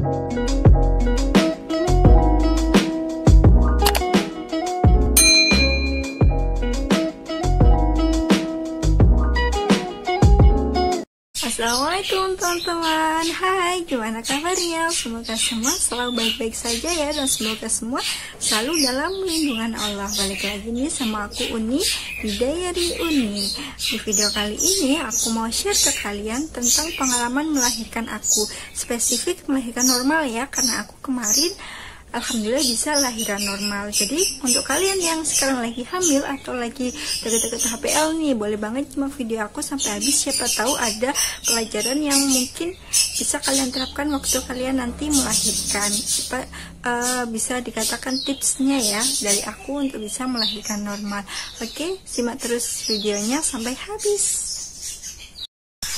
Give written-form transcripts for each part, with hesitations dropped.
Assalamualaikum teman-teman. Hai, gimana kabarnya? Semoga semua selalu baik-baik saja ya, dan semoga semua selalu dalam lindungan Allah. Balik lagi nih sama aku Uni di Diary Uni. Di video kali ini aku mau share ke kalian tentang pengalaman melahirkan aku. Spesifik melahirkan normal ya, karena aku kemarin alhamdulillah bisa lahiran normal. Jadi untuk kalian yang sekarang lagi hamil atau lagi deket-deket HPL nih, boleh banget cuma video aku sampai habis. Siapa tahu ada pelajaran yang mungkin bisa kalian terapkan waktu kalian nanti melahirkan. Bisa dikatakan tipsnya ya dari aku untuk bisa melahirkan normal. Oke, simak terus videonya sampai habis.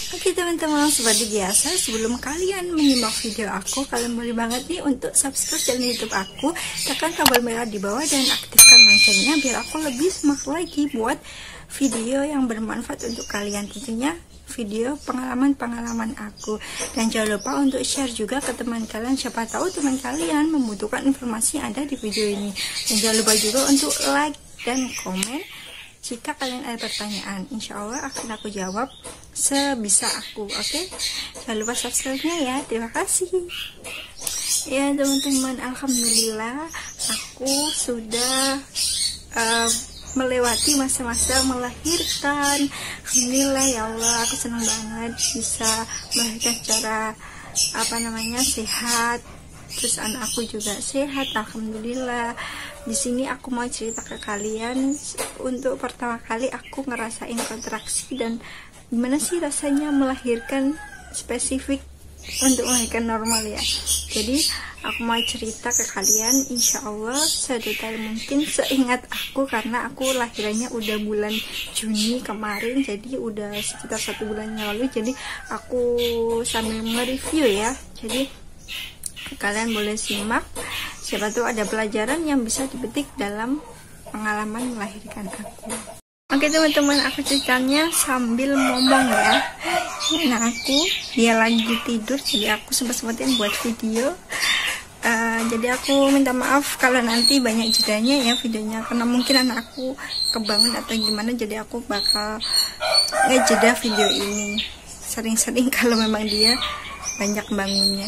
Oke teman-teman, seperti biasa sebelum kalian menyimak video aku, kalian boleh banget nih untuk subscribe channel YouTube aku, tekan tombol merah di bawah dan aktifkan loncengnya biar aku lebih semangat lagi buat video yang bermanfaat untuk kalian, tentunya video pengalaman-pengalaman aku. Dan jangan lupa untuk share juga ke teman kalian, siapa tahu teman kalian membutuhkan informasi yang ada di video ini. Dan jangan lupa juga untuk like dan komen jika kalian ada pertanyaan. Insya Allah akan aku jawab sebisa aku. Oke, jangan lupa subscribe-nya ya. Terima kasih ya teman-teman. Alhamdulillah aku sudah melewati masa-masa melahirkan. Alhamdulillah ya Allah, aku senang banget bisa melahirkan secara sehat. Terus anak aku juga sehat, alhamdulillah. Di sini aku mau cerita ke kalian untuk pertama kali aku ngerasain kontraksi dan gimana sih rasanya melahirkan, spesifik untuk melahirkan normal ya. Jadi aku mau cerita ke kalian, insya Allah sedetail mungkin seingat aku, karena aku lahirannya udah bulan Juni kemarin, jadi udah sekitar 1 bulan yang lalu. Jadi aku sambil nge-review ya, jadi kalian boleh simak, siapa tahu ada pelajaran yang bisa dipetik dalam pengalaman melahirkan aku. Oke teman-teman, aku ceritanya sambil ngomong ya. Nah aku, dia lagi tidur, jadi aku sempat-sempatin buat video. Jadi aku minta maaf kalau nanti banyak jedanya ya videonya, karena mungkin anak aku kebangun atau gimana, jadi aku bakal ngejeda video ini sering-sering kalau memang dia banyak bangunnya.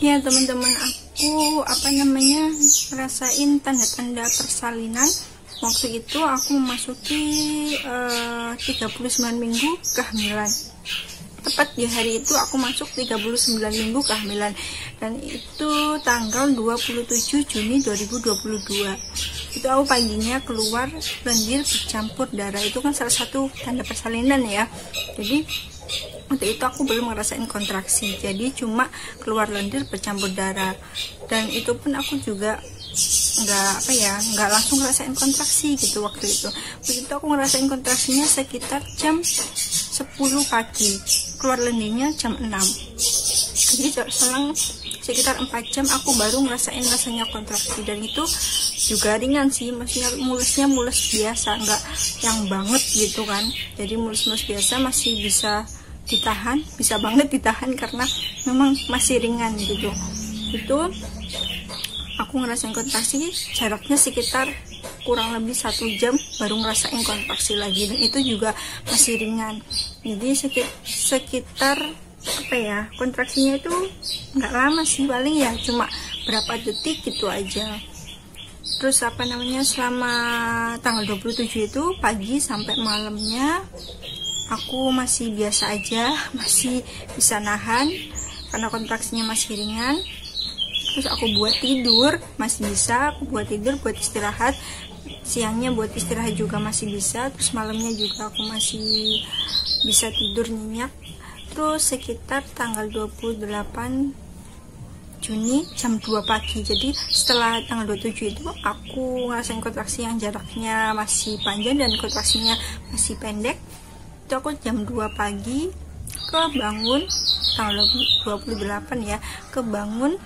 Ya teman-teman, aku ngerasain tanda-tanda persalinan. Waktu itu aku memasuki 39 minggu kehamilan. Tepat di hari itu aku masuk 39 minggu kehamilan, dan itu tanggal 27 Juni 2022. Itu aku paginya keluar lendir bercampur darah. Itu kan salah satu tanda persalinan ya. Jadi waktu itu aku belum ngerasain kontraksi, jadi cuma keluar lendir bercampur darah. Dan itu pun aku juga nggak langsung ngerasain kontraksi gitu. Waktu itu aku ngerasain kontraksinya sekitar jam 10 pagi, keluar lendirnya jam 6. Jadi selang sekitar 4 jam aku baru ngerasain rasanya kontraksi, dan itu juga ringan sih, maksudnya mulusnya mulus biasa, nggak yang banget gitu kan. Jadi mulus-mulus biasa, masih bisa ditahan, bisa banget ditahan karena memang masih ringan gitu. Itu aku ngerasain kontraksi jaraknya sekitar kurang lebih 1 jam baru ngerasain kontraksi lagi, dan itu juga masih ringan. Jadi sekitar kontraksinya itu nggak lama sih, paling ya cuma berapa detik gitu aja. Terus selama tanggal 27 itu pagi sampai malamnya aku masih biasa aja, masih bisa nahan karena kontraksinya masih ringan. Terus aku buat tidur masih bisa, aku buat tidur, buat istirahat. Siangnya buat istirahat juga masih bisa. Terus malamnya juga aku masih bisa tidur nyenyak. Terus sekitar tanggal 28 Juni jam 2 pagi. Jadi setelah tanggal 27 itu aku ngerasain kontraksi yang jaraknya masih panjang dan kontraksinya masih pendek. Itu aku jam 2 pagi kebangun, tanggal 28 ya, kebangun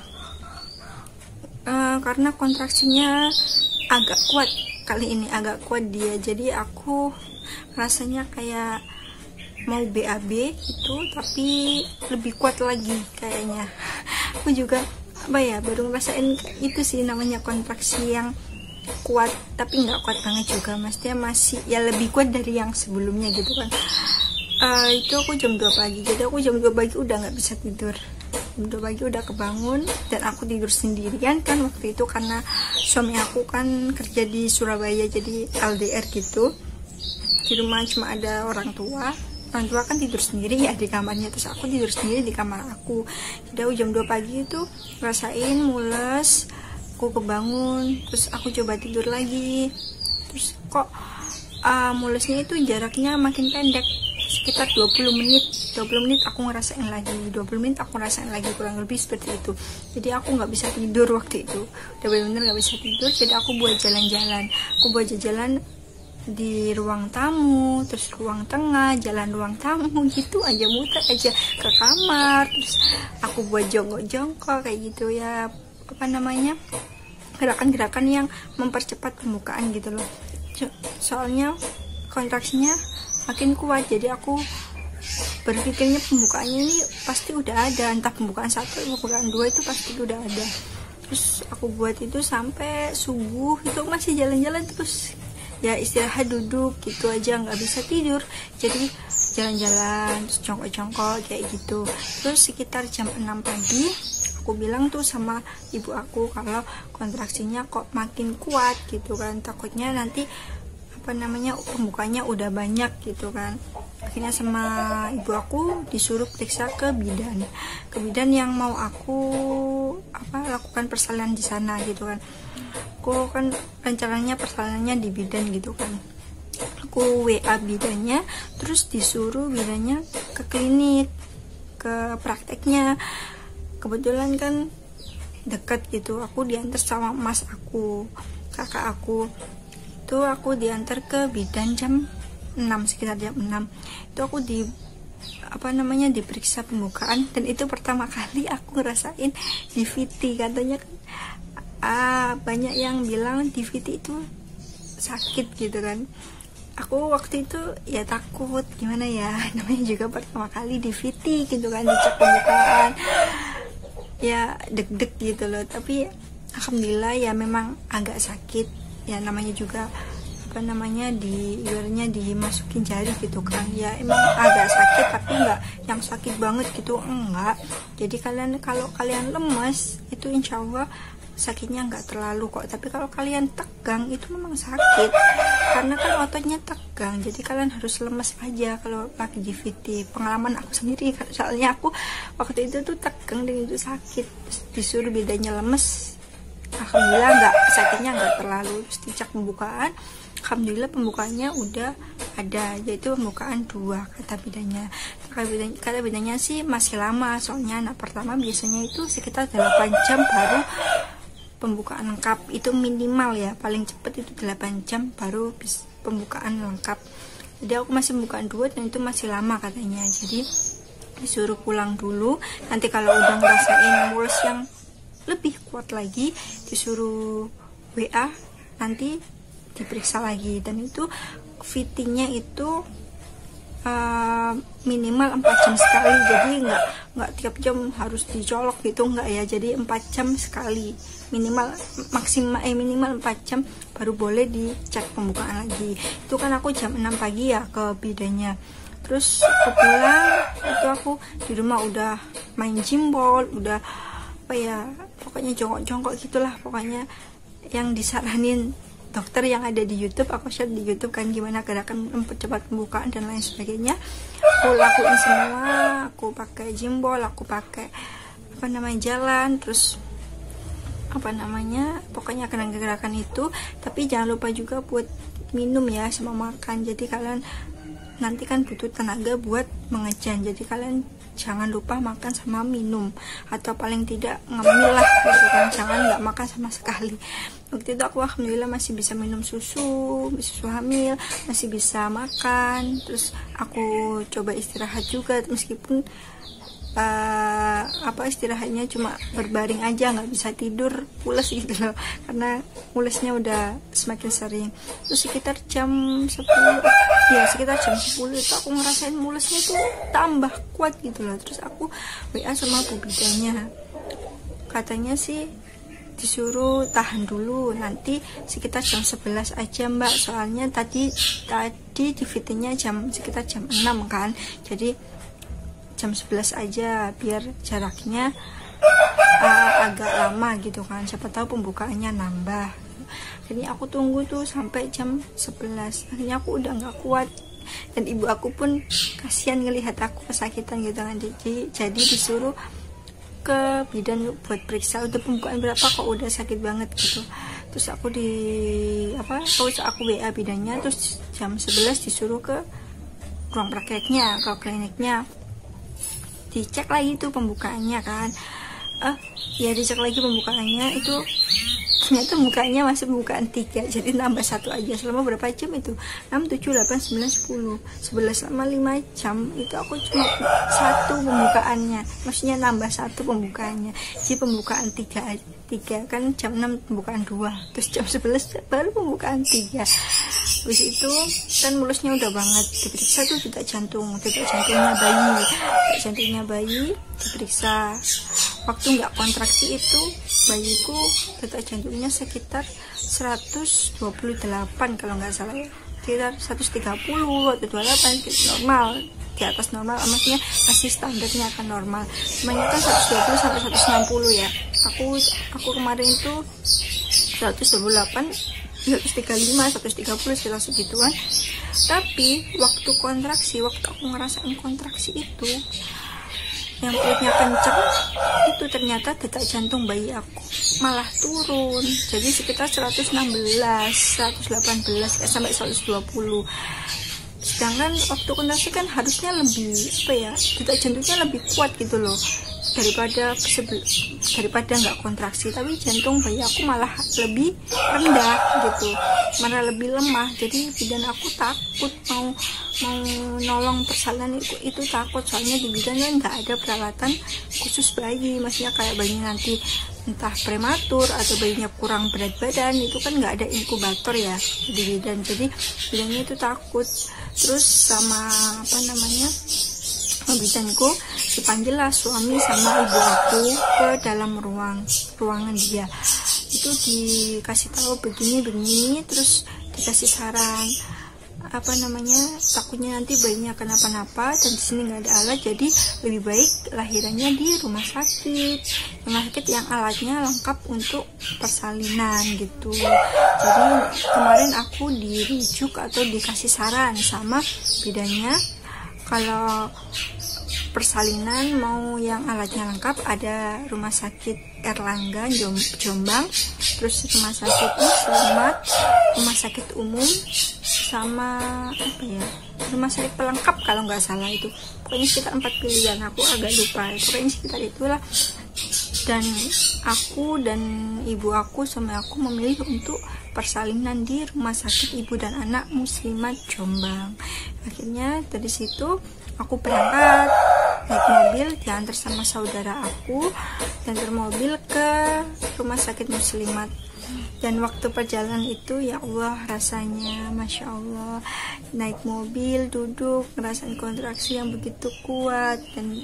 karena kontraksinya agak kuat kali ini, agak kuat dia. Jadi aku rasanya kayak mau BAB gitu, tapi lebih kuat lagi kayaknya. aku juga apa ya, baru ngerasain itu sih namanya kontraksi yang kuat, tapi nggak kuat banget juga, maksudnya masih ya lebih kuat dari yang sebelumnya gitu kan. Itu aku jam 2 pagi, jadi aku jam 2 pagi udah nggak bisa tidur. Jam 2 pagi udah kebangun, dan aku tidur sendirian kan waktu itu, karena suami aku kan kerja di Surabaya, jadi LDR gitu. Di rumah cuma ada orang tua kan tidur sendiri ya di kamarnya, terus aku tidur sendiri di kamar aku. Jadi aku jam 2 pagi itu rasain mules, aku kebangun, terus aku coba tidur lagi, terus kok mulesnya itu jaraknya makin pendek, sekitar 20 menit aku ngerasain lagi, 20 menit aku ngerasain lagi, kurang lebih seperti itu. Jadi aku nggak bisa tidur waktu itu, udah bener-bener nggak bisa tidur. Jadi aku buat jalan-jalan di ruang tamu, terus ruang tengah, jalan ruang tamu gitu aja, muter aja ke kamar, terus aku buat jongkok-jongkok kayak gitu ya, apa namanya, gerakan-gerakan yang mempercepat pembukaan gitu loh. Soalnya kontraksinya makin kuat, jadi aku berpikirnya pembukaannya ini pasti udah ada, entah pembukaan 1, pembukaan 2 itu pasti udah ada. Terus aku buat itu sampai subuh, itu masih jalan-jalan terus ya, istirahat duduk gitu aja, nggak bisa tidur, jadi jalan-jalan terus jongkok-jongkok kayak gitu. Terus sekitar jam 6 pagi aku bilang tuh sama ibu aku kalau kontraksinya kok makin kuat gitu kan, takutnya nanti apa namanya pembukanya udah banyak gitu kan. Akhirnya sama ibu aku disuruh periksa ke bidan yang mau aku lakukan persalinan di sana gitu kan. Aku kan rencananya persalinannya di bidan gitu kan. Aku WA bidannya, terus disuruh bidannya ke klinik, ke prakteknya. Kebetulan kan dekat gitu, aku diantar sama mas aku, kakak aku. Itu aku diantar ke bidan jam 6, sekitar jam 6. Itu aku diperiksa pembukaan, dan itu pertama kali aku ngerasain DVT. Katanya kan banyak yang bilang DVT itu sakit gitu kan. Aku waktu itu ya takut, gimana ya, namanya juga pertama kali DVT gitu kan, dicek pembukaan ya, deg-deg gitu loh. Tapi alhamdulillah ya memang agak sakit ya, namanya juga ibaratnya dimasukin jari gitu kan ya, emang agak sakit, tapi enggak yang sakit banget gitu, enggak. Jadi kalau kalian lemes itu insya Allah sakitnya enggak terlalu kok, tapi kalau kalian tegang itu memang sakit, karena kan ototnya tegang, jadi kalian harus lemes aja kalau pakai DVT. Pengalaman aku sendiri, soalnya aku waktu itu tuh tegang dan itu sakit, terus disuruh bedanya lemes. Alhamdulillah sakitnya enggak terlalu. Terus dicek pembukaan, alhamdulillah pembukaannya udah ada, yaitu pembukaan 2 kata bedanya sih masih lama, soalnya anak pertama biasanya itu sekitar 8 jam baru pembukaan lengkap, itu minimal ya, paling cepat itu 8 jam baru pembukaan lengkap. Jadi aku masih pembukaan 2 dan itu masih lama katanya. Jadi disuruh pulang dulu, nanti kalau udah ngerasain mules yang lebih kuat lagi disuruh WA, nanti diperiksa lagi. Dan itu fittingnya itu minimal 4 jam sekali, jadi nggak tiap jam harus dicolok gitu, enggak ya. Jadi 4 jam sekali minimal, minimal 4 jam baru boleh dicek pembukaan lagi. Itu kan aku jam 6 pagi ya ke bidannya. Terus aku pulang, itu aku di rumah udah main jimbol, udah pokoknya jongkok-jongkok gitulah, pokoknya yang disaranin dokter yang ada di YouTube. Aku share di YouTube kan gimana gerakan mempercepat pembukaan dan lain sebagainya. Aku lakuin semua, aku pakai jimbol, aku pakai jalan, terus pokoknya gerakan itu. Tapi jangan lupa juga buat minum ya sama makan. Jadi kalian nanti kan butuh tenaga buat mengejan, jadi kalian jangan lupa makan sama minum, atau paling tidak ngemil lah gitu kan, jangan nggak makan sama sekali. Waktu itu aku alhamdulillah masih bisa minum susu hamil, masih bisa makan. Terus aku coba istirahat juga, meskipun istirahatnya cuma berbaring aja, nggak bisa tidur, pules gitu loh, karena mulesnya udah semakin sering. Terus sekitar jam 10 itu aku ngerasain mulesnya tuh tambah kuat gitu loh. Terus aku WA sama bu bidannya, katanya sih disuruh tahan dulu, nanti sekitar jam 11 aja mbak, soalnya tadi di VT-nya sekitar jam 6 kan, jadi jam 11 aja biar jaraknya agak lama gitu kan, siapa tahu pembukaannya nambah. Jadi aku tunggu tuh sampai jam 11, akhirnya aku udah nggak kuat, dan ibu aku pun kasihan ngelihat aku kesakitan gitu kan, jadi disuruh ke bidan buat periksa udah pembukaan berapa kok udah sakit banget gitu. Terus aku aku WA bidannya, terus jam 11 disuruh ke ruang prakteknya, ke kliniknya, dicek lagi tuh pembukaannya kan. Ya dicek lagi pembukaannya, itu ternyata pembukaannya masih pembukaan 3, jadi nambah 1 aja. Selama berapa jam itu? 6, 7, 8, 9, 10 11 selama 5 jam itu aku cuma 1 pembukaannya, maksudnya nambah 1 pembukaannya. Jadi pembukaan 3 kan jam 6 pembukaan 2, terus jam 11 baru pembukaan 3. Habis itu kan mulusnya udah banget, diperiksa tuh detak jantungnya bayi diperiksa. Waktu nggak kontraksi itu bayiku detak jantungnya sekitar 128 kalau nggak salah ya, sekitar 130 atau 28, normal, di atas normal, maksudnya masih standarnya akan normal. Semuanya kan 120 sampai 160 ya. Aku kemarin itu 128, 135, 130 sekitar segituan. Tapi waktu aku ngerasain kontraksi itu yang perutnya kenceng, itu ternyata detak jantung bayi aku malah turun, jadi sekitar 116, 118 sampai 120. Sedangkan waktu kontraksi kan harusnya lebih detak jantungnya lebih kuat gitu loh daripada nggak kontraksi, tapi jantung bayi aku malah lebih rendah gitu, malah lebih lemah. Jadi bidan aku takut mau nolong persalinan itu takut, soalnya di bidan kan nggak ada peralatan khusus bayi, maksudnya kayak bayinya nanti entah prematur atau bayinya kurang berat badan, itu kan nggak ada inkubator ya di bidan, jadi bidannya itu takut. Terus sama bidanku dipanggillah suami sama ibu aku ke dalam ruangan dia, itu dikasih tahu begini, terus dikasih saran takutnya nanti bayinya kenapa-napa, dan di sini nggak ada alat, jadi lebih baik lahirannya di rumah sakit yang alatnya lengkap untuk persalinan gitu. Jadi kemarin aku dirujuk atau dikasih saran sama bidannya, kalau persalinan mau yang alatnya lengkap ada rumah sakit Erlangga Jombang, terus rumah sakit Muslimat, rumah sakit umum, sama rumah sakit pelengkap kalau nggak salah itu. Pokoknya sekitar 4 pilihan, aku agak lupa, pokoknya sekitar itulah. Dan aku dan ibu aku sama aku memilih untuk persalinan di rumah sakit ibu dan anak Muslimat Jombang. Akhirnya dari situ aku berangkat naik mobil, diantar sama saudara aku, diantar mobil ke rumah sakit Muslimat. Dan waktu perjalanan itu ya Allah, rasanya Masya Allah, naik mobil, duduk, ngerasain kontraksi yang begitu kuat dan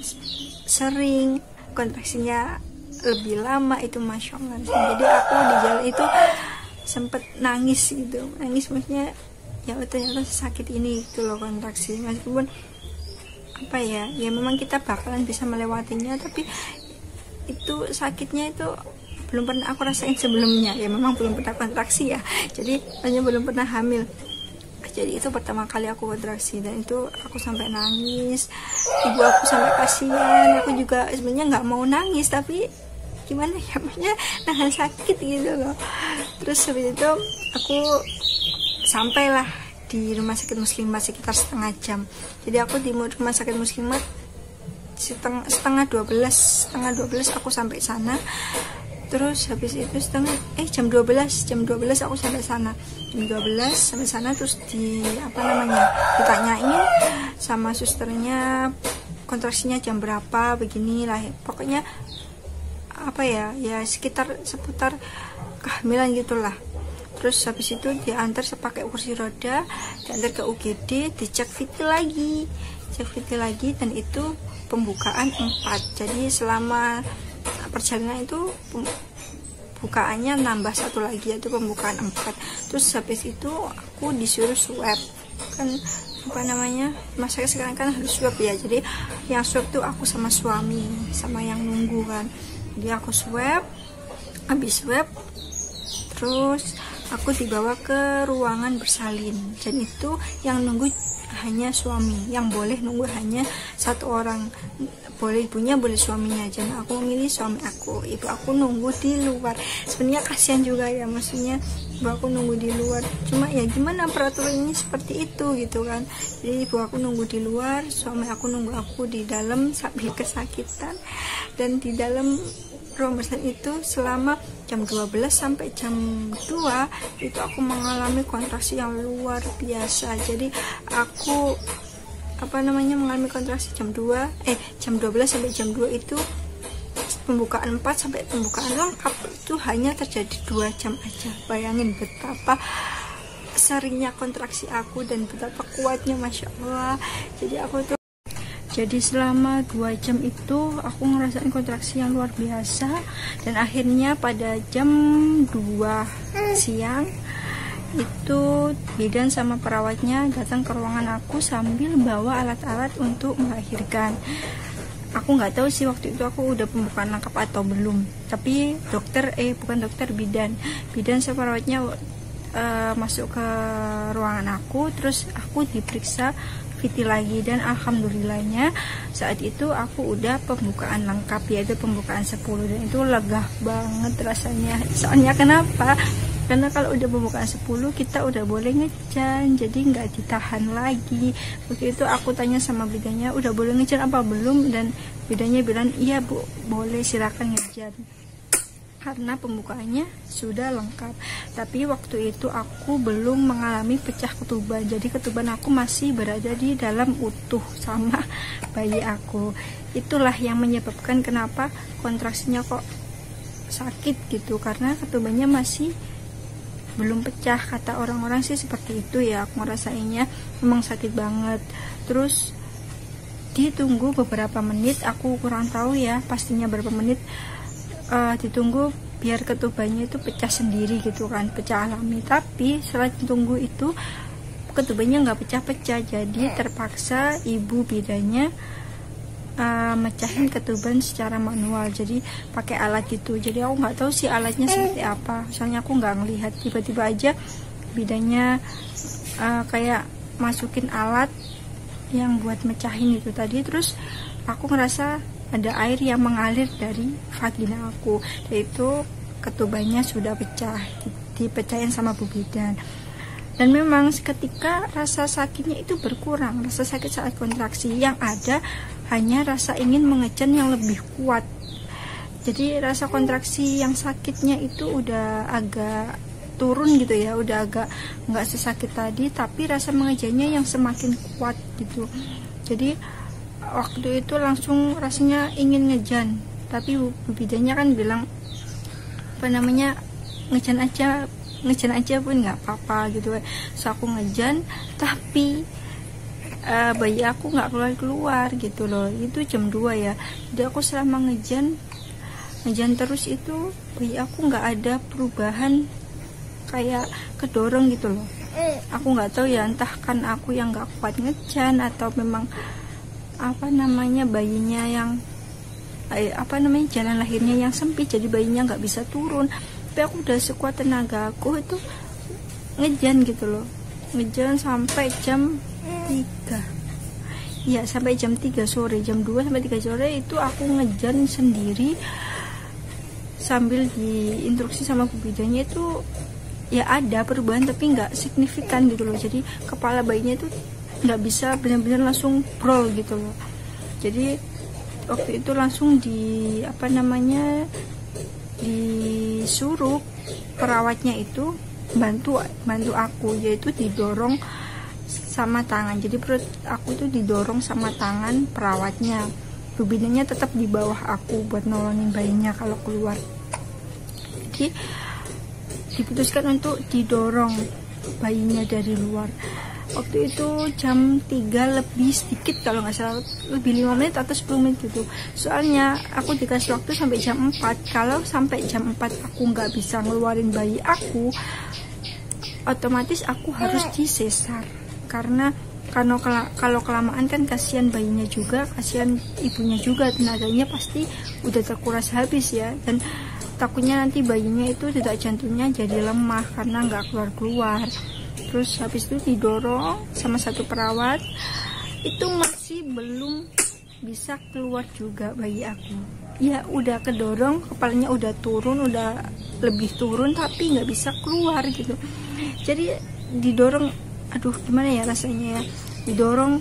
sering, kontraksinya lebih lama itu Masya Allah. Jadi aku di jalan itu sempet nangis gitu, maksudnya ya ternyata sakit ini gitu loh kontraksi, meskipun ya memang kita bakalan bisa melewatinya, tapi itu sakitnya itu belum pernah aku rasain sebelumnya. Ya memang belum pernah kontraksi ya, jadi hanya belum pernah hamil, jadi itu pertama kali aku kontraksi, dan itu aku sampai nangis, ibu aku sampai kasihan. Aku juga sebenarnya nggak mau nangis, tapi gimana ya, maksudnya nahan sakit gitu loh. Terus habis itu aku sampailah di rumah sakit Muslimat sekitar setengah jam. Jadi aku di rumah sakit Muslimat setengah 12 aku sampai sana. Terus habis itu jam 12 aku sampai sana. Jam 12 sampai sana, terus ditanyain sama susternya kontraksinya jam berapa begini lah. Pokoknya sekitar seputar kehamilan gitulah. Terus habis itu diantar pakai kursi roda, diantar ke UGD, dicek VT lagi, dan itu pembukaan 4. Jadi selama perjalanan itu bukaannya nambah satu lagi, yaitu pembukaan 4. Terus habis itu aku disuruh swab, kan apa namanya, masa sekarang kan harus swab ya. Jadi yang swab tuh aku sama suami, sama yang nunggu kan. Jadi aku swab, habis swab terus aku dibawa ke ruangan bersalin, dan itu yang nunggu hanya suami, yang boleh nunggu hanya 1 orang, boleh ibunya boleh suaminya aja. Nah, aku memilih suami aku, ibu aku nunggu di luar. Sebenarnya kasihan juga ya, maksudnya ibu aku nunggu di luar, cuma ya gimana, peraturannya seperti itu gitu kan. Jadi ibu aku nunggu di luar, suami aku nunggu aku di dalam sambil kesakitan. Dan di dalam ruang bersalin itu selama jam 12 sampai jam 2 itu aku mengalami kontraksi yang luar biasa. Jadi aku mengalami kontraksi jam 12 sampai jam 2 itu pembukaan 4 sampai pembukaan lengkap itu hanya terjadi 2 jam aja. Bayangin betapa seringnya kontraksi aku dan betapa kuatnya, masya Allah. Jadi selama 2 jam itu aku ngerasain kontraksi yang luar biasa. Dan akhirnya pada jam 2 siang itu bidan sama perawatnya datang ke ruangan aku sambil bawa alat-alat untuk melahirkan. Aku nggak tahu sih waktu itu aku udah pembukaan lengkap atau belum. Tapi bidan sama perawatnya masuk ke ruangan aku, terus aku diperiksa VT lagi, dan alhamdulillahnya saat itu aku udah pembukaan lengkap, yaitu pembukaan 10, dan itu lega banget rasanya. Soalnya kenapa? Karena kalau udah pembukaan 10 kita udah boleh ngejan, jadi nggak ditahan lagi. Waktu itu aku tanya sama bidannya, udah boleh ngejan apa belum? Dan bidannya bilang iya bu, boleh, silakan ngejan karena pembukaannya sudah lengkap. Tapi waktu itu aku belum mengalami pecah ketuban, jadi ketuban aku masih berada di dalam utuh sama bayi aku. Itulah yang menyebabkan kenapa kontraksinya kok sakit gitu, karena ketubannya masih belum pecah. Kata orang-orang sih seperti itu ya, aku ngerasainnya memang sakit banget. Terus ditunggu beberapa menit, aku kurang tahu ya pastinya berapa menit, ditunggu biar ketubannya itu pecah sendiri gitu kan, pecah alami. Tapi setelah ditunggu itu ketubannya nggak pecah-pecah, jadi terpaksa ibu bidannya mecahin ketuban secara manual, jadi pakai alat gitu. Jadi aku nggak tahu sih alatnya seperti apa, soalnya aku nggak ngelihat. Tiba-tiba aja bidannya kayak masukin alat yang buat mecahin itu tadi, terus aku ngerasa ada air yang mengalir dari vagina aku, yaitu ketubannya sudah pecah, dipecahin sama bu bidan. Dan memang seketika rasa sakitnya itu berkurang, rasa sakit saat kontraksi. Yang ada hanya rasa ingin mengejan yang lebih kuat. Jadi rasa kontraksi yang sakitnya itu udah agak turun gitu ya, udah agak nggak sesakit tadi, tapi rasa mengejannya yang semakin kuat gitu. Jadi waktu itu langsung rasanya ingin ngejan, tapi bu bidannya kan bilang ngejan aja pun nggak apa-apa gitu. So aku ngejan, tapi bayi aku nggak keluar gitu loh. Itu jam 2 ya, jadi aku selama ngejan terus itu bayi aku nggak ada perubahan kayak kedorong gitu loh. Aku nggak tahu ya, entah kan aku yang nggak kuat ngejan atau memang bayinya yang jalan lahirnya yang sempit, jadi bayinya nggak bisa turun. Tapi aku udah sekuat tenaga aku itu ngejan gitu loh, ngejan sampai jam 3 ya, sampai jam 3 sore, jam 2 sampai 3 sore itu aku ngejan sendiri sambil diinstruksi sama bu bidannya. Itu ya ada perubahan tapi nggak signifikan gitu loh, jadi kepala bayinya itu nggak bisa benar-benar langsung brol gitu loh. Jadi waktu itu langsung disuruh perawatnya itu bantu aku, yaitu didorong sama tangan. Jadi perut aku itu didorong sama tangan perawatnya, bu bidannya tetap di bawah aku buat nolongin bayinya kalau keluar. Jadi diputuskan untuk didorong bayinya dari luar. Waktu itu jam 3 lebih sedikit kalau nggak salah, lebih 5 menit atau 10 menit gitu. Soalnya aku dikasih waktu sampai jam 4. Kalau sampai jam 4 aku nggak bisa ngeluarin bayi aku, otomatis aku harus disesar. Karena kalau kelamaan kan kasihan bayinya juga, kasihan ibunya juga, tenaganya pasti udah terkuras habis ya. Dan takutnya nanti bayinya itu detak jantungnya jadi lemah karena nggak keluar-keluar. Terus habis itu didorong sama satu perawat, itu masih belum bisa keluar juga bayi aku. Ya udah kedorong, kepalanya udah turun, udah lebih turun, tapi nggak bisa keluar gitu. Jadi didorong, aduh gimana ya rasanya ya, didorong,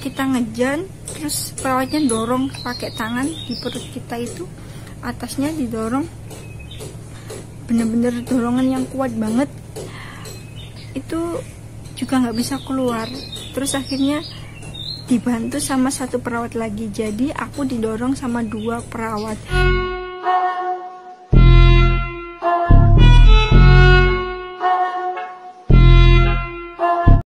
kita ngejan, terus perawatnya dorong pakai tangan di perut kita itu, atasnya didorong, bener-bener dorongan yang kuat banget, itu juga nggak bisa keluar. Terus akhirnya dibantu sama satu perawat lagi, jadi aku didorong sama 2 perawat.